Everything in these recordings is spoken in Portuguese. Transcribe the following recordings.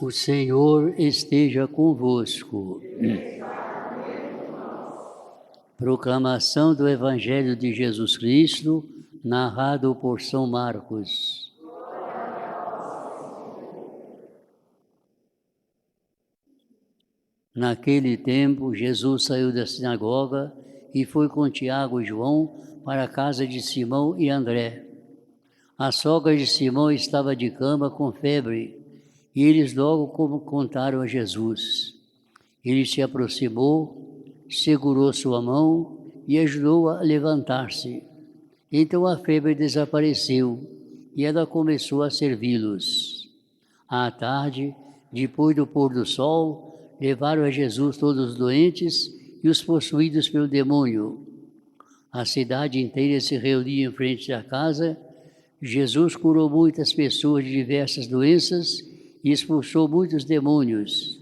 O Senhor esteja convosco. Proclamação do Evangelho de Jesus Cristo, narrado por São Marcos. Naquele tempo, Jesus saiu da sinagoga e foi com Tiago e João para a casa de Simão e André. A sogra de Simão estava de cama com febre, e eles logo contaram a Jesus. Ele se aproximou, segurou sua mão e ajudou-a a levantar-se. Então a febre desapareceu e ela começou a servi-los. À tarde, depois do pôr do sol, levaram a Jesus todos os doentes e os possuídos pelo demônio. A cidade inteira se reunia em frente da casa. Jesus curou muitas pessoas de diversas doenças e expulsou muitos demônios.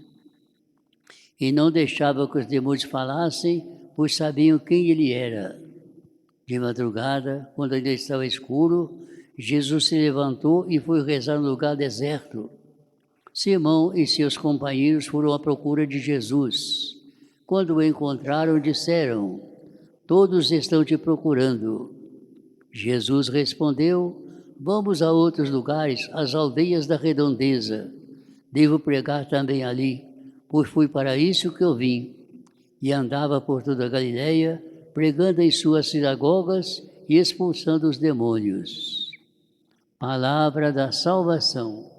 E não deixava que os demônios falassem, pois sabiam quem ele era. De madrugada, quando ainda estava escuro, Jesus se levantou e foi rezar no lugar deserto. Simão e seus companheiros foram à procura de Jesus. Quando o encontraram, disseram: "Todos estão te procurando." Jesus respondeu: "Vamos a outros lugares, às aldeias da redondeza. Devo pregar também ali, pois foi para isso que eu vim." E andava por toda a Galileia, pregando em suas sinagogas e expulsando os demônios. Palavra da salvação.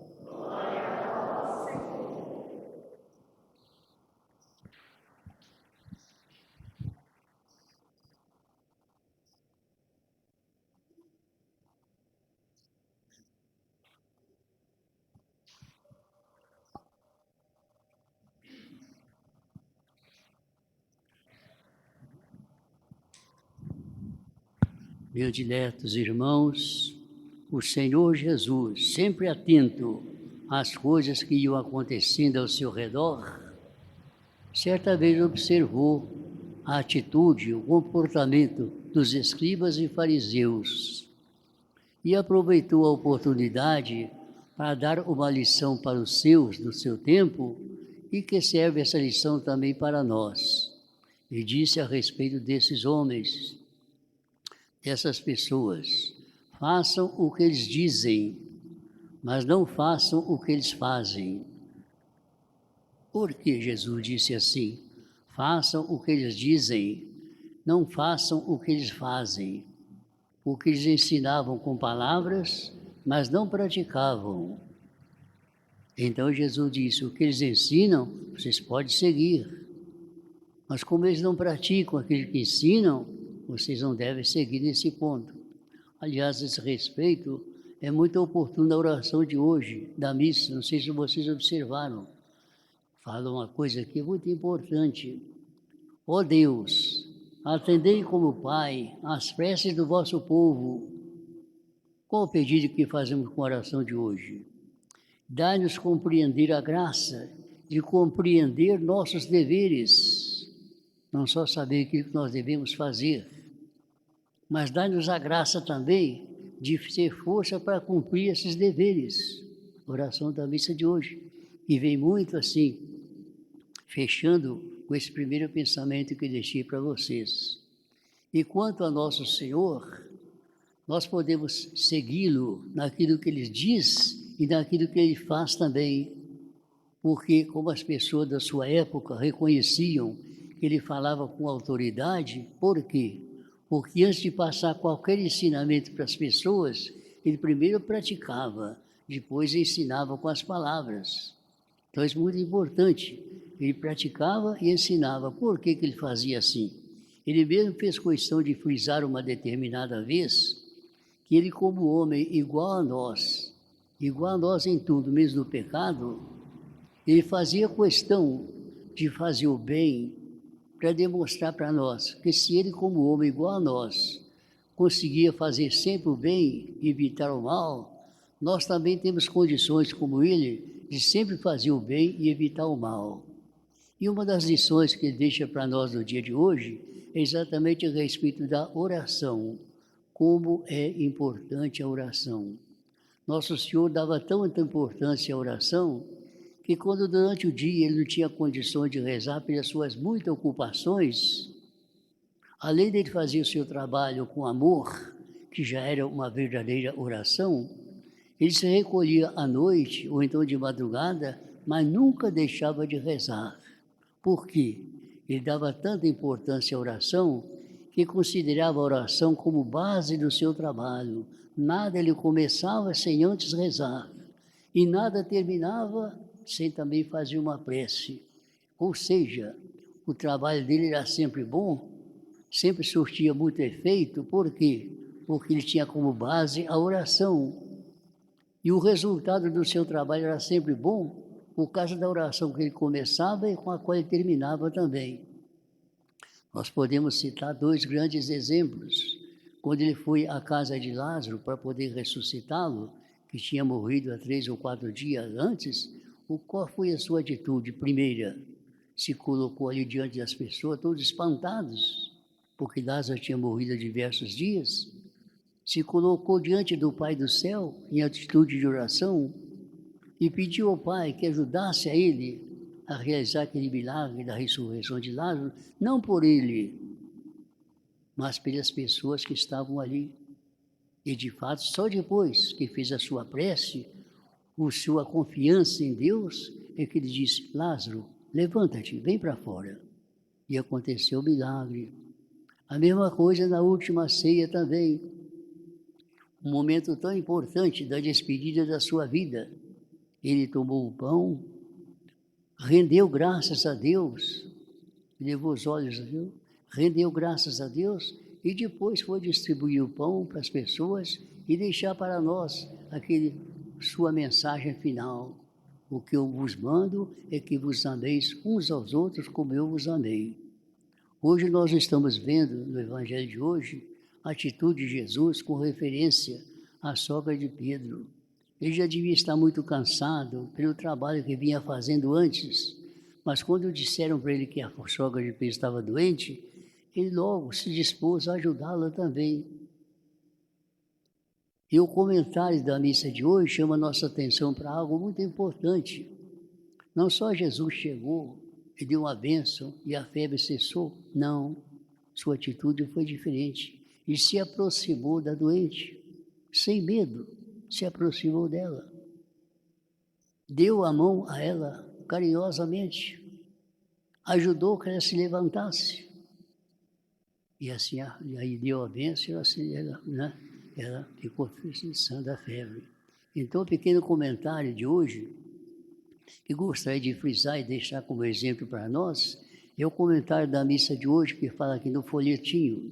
Meus diletos irmãos, o Senhor Jesus, sempre atento às coisas que iam acontecendo ao seu redor, certa vez observou a atitude, o comportamento dos escribas e fariseus e aproveitou a oportunidade para dar uma lição para os seus do seu tempo e que serve essa lição também para nós. E disse a respeito desses homens: essas pessoas, façam o que eles dizem, mas não façam o que eles fazem. Por que Jesus disse assim? Façam o que eles dizem, não façam o que eles fazem. Porque eles ensinavam com palavras, mas não praticavam. Então Jesus disse: o que eles ensinam, vocês podem seguir. Mas como eles não praticam aquilo que ensinam, vocês não devem seguir nesse ponto. Aliás, a esse respeito, é muito oportuna a oração de hoje, da missa. Não sei se vocês observaram. Fala uma coisa aqui muito importante. Ó Deus, atendei como Pai as preces do vosso povo. Qual o pedido que fazemos com a oração de hoje? Dai-nos compreender a graça de compreender nossos deveres. Não só saber aquilo que nós devemos fazer, mas dai-nos a graça também de ter força para cumprir esses deveres. Oração da missa de hoje. E vem muito assim, fechando com esse primeiro pensamento que deixei para vocês. E quanto a nosso Senhor, nós podemos segui-lo naquilo que ele diz e naquilo que ele faz também, porque como as pessoas da sua época reconheciam que ele falava com autoridade, por quê? Porque antes de passar qualquer ensinamento para as pessoas, ele primeiro praticava, depois ensinava com as palavras. Então isso é muito importante. Ele praticava e ensinava. Por que ele fazia assim? Ele mesmo fez questão de frisar uma determinada vez que ele, como homem igual a nós em tudo, mesmo no pecado, ele fazia questão de fazer o bem para demonstrar para nós que se ele, como homem igual a nós, conseguia fazer sempre o bem e evitar o mal, nós também temos condições, como ele, de sempre fazer o bem e evitar o mal. E uma das lições que ele deixa para nós no dia de hoje é exatamente a respeito da oração. Como é importante a oração. Nosso Senhor dava tanta importância à oração que quando durante o dia ele não tinha condições de rezar pelas suas muitas ocupações, além de ele fazer o seu trabalho com amor, que já era uma verdadeira oração, ele se recolhia à noite ou então de madrugada, mas nunca deixava de rezar. Por quê? Ele dava tanta importância à oração que considerava a oração como base do seu trabalho. Nada ele começava sem antes rezar e nada terminava sem também fazer uma prece. Ou seja, o trabalho dele era sempre bom, sempre surtia muito efeito. Por quê? Porque ele tinha como base a oração. E o resultado do seu trabalho era sempre bom, por causa da oração que ele começava e com a qual ele terminava também. Nós podemos citar 2 grandes exemplos. Quando ele foi à casa de Lázaro para poder ressuscitá-lo, que tinha morrido há 3 ou 4 dias antes, qual foi a sua atitude? Primeira, se colocou ali diante das pessoas, todos espantados, porque Lázaro tinha morrido há diversos dias, se colocou diante do Pai do céu, em atitude de oração, e pediu ao Pai que ajudasse a ele a realizar aquele milagre da ressurreição de Lázaro, não por ele, mas pelas pessoas que estavam ali. E, de fato, só depois que fez a sua prece, a sua confiança em Deus, é que ele disse: Lázaro, levanta-te, vem para fora. E aconteceu o milagre. A mesma coisa na última ceia também. Um momento tão importante da despedida da sua vida. Ele tomou o pão, rendeu graças a Deus, levou os olhos a Deus, rendeu graças a Deus e depois foi distribuir o pão para as pessoas e deixar para nós sua mensagem final. O que eu vos mando é que vos ameis uns aos outros como eu vos amei. Hoje nós estamos vendo no Evangelho de hoje a atitude de Jesus com referência à sogra de Pedro. Ele já devia estar muito cansado pelo trabalho que vinha fazendo antes, mas quando disseram para ele que a sogra de Pedro estava doente, ele logo se dispôs a ajudá-la também. E o comentário da missa de hoje chama nossa atenção para algo muito importante. Não só Jesus chegou e deu uma bênção e a febre cessou, não, sua atitude foi diferente. Ele se aproximou da doente, sem medo, se aproximou dela, deu a mão a ela carinhosamente, ajudou que ela se levantasse. E assim, e aí deu a bênção, assim, ela ficou sã da febre. Então, o pequeno comentário de hoje, que gostaria de frisar e deixar como exemplo para nós, é o comentário da missa de hoje, que fala aqui no folhetinho.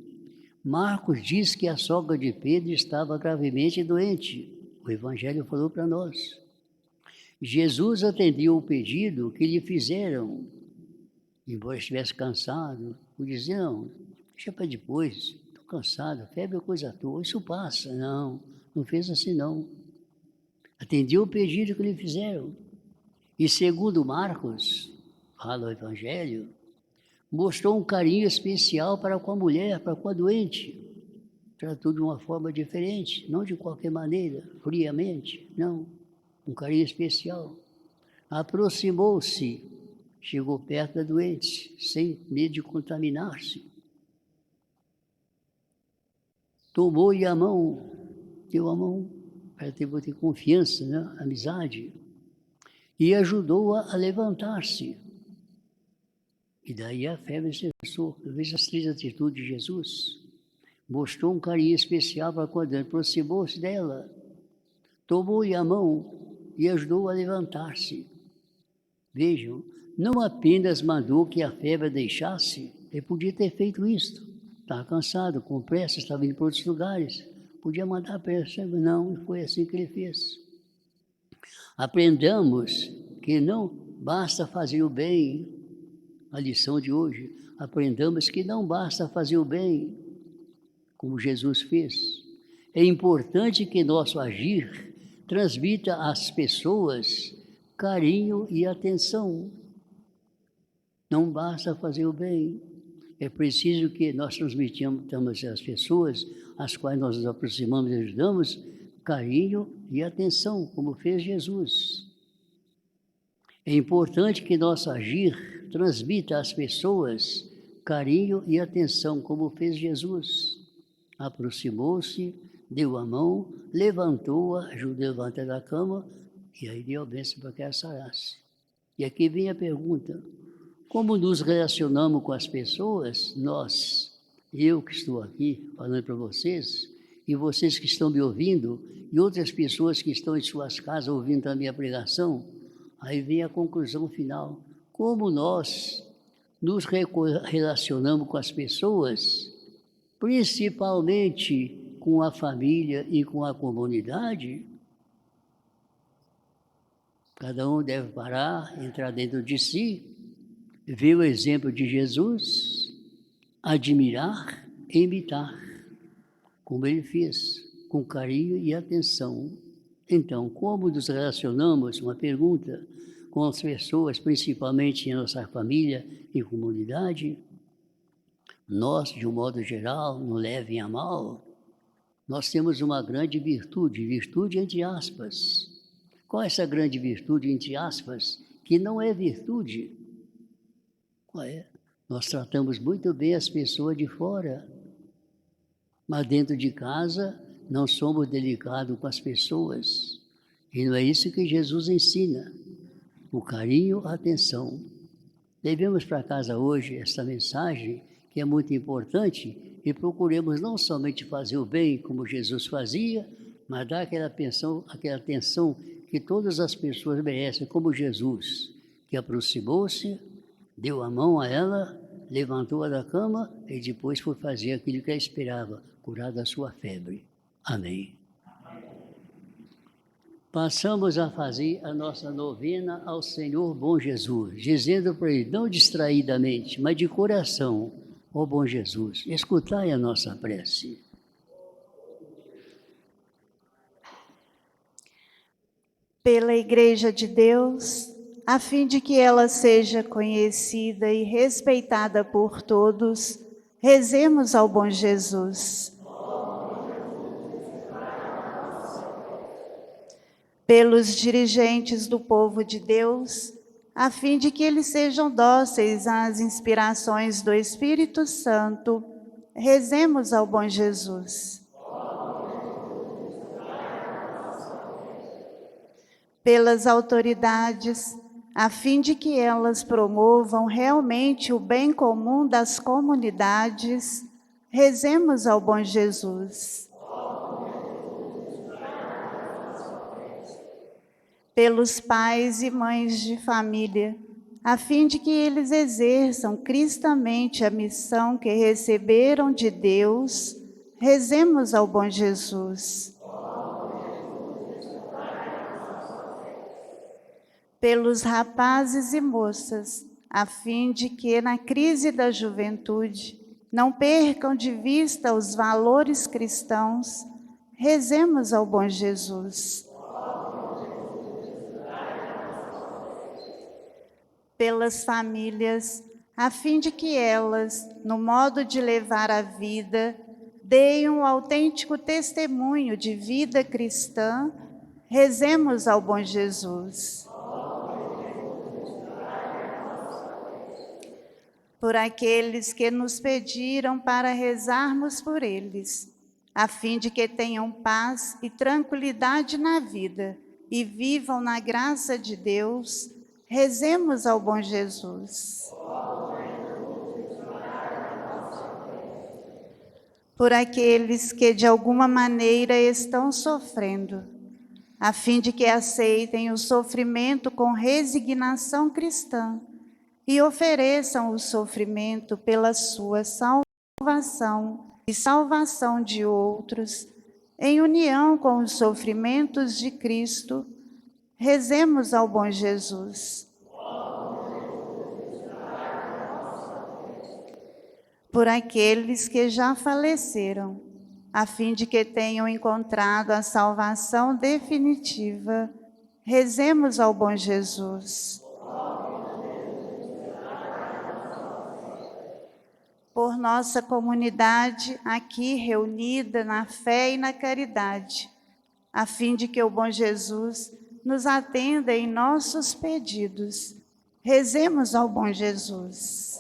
Marcos diz que a sogra de Pedro estava gravemente doente. O Evangelho falou para nós. Jesus atendeu o pedido que lhe fizeram, embora estivesse cansado, por dizer: não, deixa para depois, estou cansado, febre é coisa tua, isso passa. Não, não fez assim não. Atendeu o pedido que lhe fizeram. E segundo Marcos, fala o Evangelho, mostrou um carinho especial para com a mulher, para com a doente. Tratou de uma forma diferente, não de qualquer maneira, friamente, não. Um carinho especial. Aproximou-se, chegou perto da doente, sem medo de contaminar-se. Tomou-lhe a mão, deu a mão, para ter confiança, né? Amizade, e ajudou-a a levantar-se. E daí a febre cessou. Veja as 3 atitudes de Jesus. Mostrou um carinho especial para quando aproximou-se dela, tomou-lhe a mão e ajudou a levantar-se. Vejam, não apenas mandou que a febre deixasse, ele podia ter feito isso. Estava cansado, com pressa, estava indo para outros lugares. Podia mandar pressa, não, foi assim que ele fez. Aprendamos que não basta fazer o bem. A lição de hoje, aprendamos que não basta fazer o bem, como Jesus fez. É importante que nosso agir transmita às pessoas carinho e atenção. Não basta fazer o bem, é preciso que nós transmitamos às pessoas às quais nós nos aproximamos e ajudamos carinho e atenção, como fez Jesus. É importante que nosso agir transmita às pessoas carinho e atenção, como fez Jesus. Aproximou-se, deu a mão, levantou-a, ajudou a levantar da cama, e aí deu a bênção para que ela sarasse. E aqui vem a pergunta: como nos relacionamos com as pessoas? Nós, eu que estou aqui falando para vocês, e vocês que estão me ouvindo, e outras pessoas que estão em suas casas ouvindo também a pregação, aí vem a conclusão final. Como nós nos relacionamos com as pessoas, principalmente com a família e com a comunidade? Cada um deve parar, entrar dentro de si, ver o exemplo de Jesus, admirar e imitar, como ele fez, com carinho e atenção. Então, como nos relacionamos, uma pergunta, com as pessoas, principalmente em nossa família e comunidade? Nós, de um modo geral, não levem a mal, nós temos uma grande virtude entre aspas. Qual é essa grande virtude, entre aspas, que não é virtude? Qual é? Nós tratamos muito bem as pessoas de fora, mas dentro de casa não somos delicados com as pessoas. E não é isso que Jesus ensina. O carinho, a atenção. Levemos para casa hoje essa mensagem, que é muito importante, e procuremos não somente fazer o bem como Jesus fazia, mas dar aquela atenção que todas as pessoas merecem, como Jesus, que aproximou-se, deu a mão a ela, levantou-a da cama e depois foi fazer aquilo que ela esperava, curar da sua febre. Amém. Passamos a fazer a nossa novena ao Senhor Bom Jesus, dizendo para Ele, não distraidamente, mas de coração: ó Bom Jesus, escutai a nossa prece. Pela Igreja de Deus, a fim de que ela seja conhecida e respeitada por todos, rezemos ao Bom Jesus. Pelos dirigentes do povo de Deus, a fim de que eles sejam dóceis às inspirações do Espírito Santo, rezemos ao Bom Jesus. Pelas autoridades, a fim de que elas promovam realmente o bem comum das comunidades, rezemos ao Bom Jesus. Pelos pais e mães de família, a fim de que eles exerçam cristamente a missão que receberam de Deus, rezemos ao Bom Jesus. Pelos rapazes e moças, a fim de que, na crise da juventude, não percam de vista os valores cristãos, rezemos ao Bom Jesus. Pelas famílias, a fim de que elas, no modo de levar a vida, deem um autêntico testemunho de vida cristã, rezemos ao Bom Jesus. Por aqueles que nos pediram para rezarmos por eles, a fim de que tenham paz e tranquilidade na vida e vivam na graça de Deus, rezemos ao Bom Jesus. Por aqueles que de alguma maneira estão sofrendo, a fim de que aceitem o sofrimento com resignação cristã, e ofereçam o sofrimento pela sua salvação e salvação de outros, em união com os sofrimentos de Cristo, rezemos ao Bom Jesus. Por aqueles que já faleceram, a fim de que tenham encontrado a salvação definitiva, rezemos ao Bom Jesus. Por nossa comunidade aqui reunida na fé e na caridade, a fim de que o Bom Jesus nos atenda em nossos pedidos. Rezemos ao bom Jesus.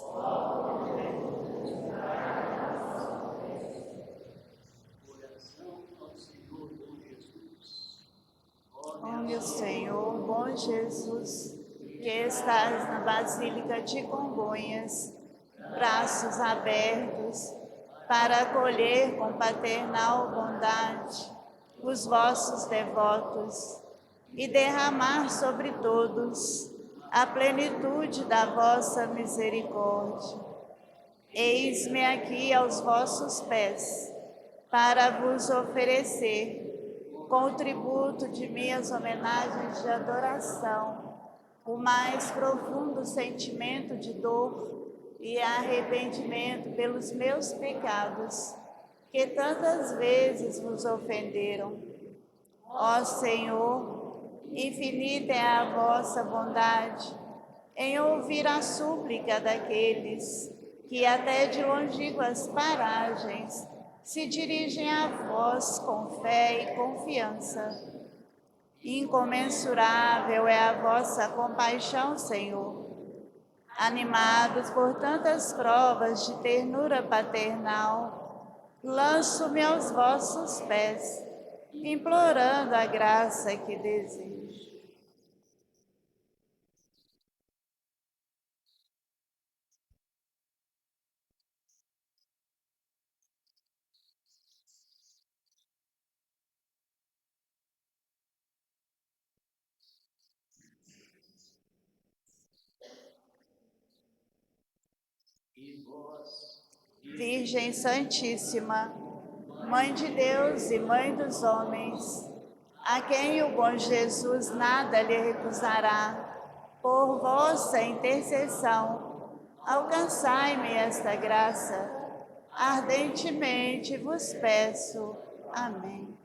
Ó meu Senhor, bom Jesus, que estás na Basílica de Congonhas, braços abertos para acolher com paternal bondade os vossos devotos e derramar sobre todos a plenitude da vossa misericórdia. Eis-me aqui aos vossos pés, para vos oferecer, com o tributo de minhas homenagens de adoração, o mais profundo sentimento de dor e arrependimento pelos meus pecados, que tantas vezes vos ofenderam. Ó Senhor, infinita é a vossa bondade em ouvir a súplica daqueles que até de longínquas paragens se dirigem a vós com fé e confiança. Incomensurável é a vossa compaixão, Senhor. Animados por tantas provas de ternura paternal, lanço-me aos vossos pés, implorando a graça que desejo. Virgem Santíssima, Mãe de Deus e Mãe dos homens, a quem o bom Jesus nada lhe recusará, por vossa intercessão, alcançai-me esta graça. Ardentemente vos peço. Amém.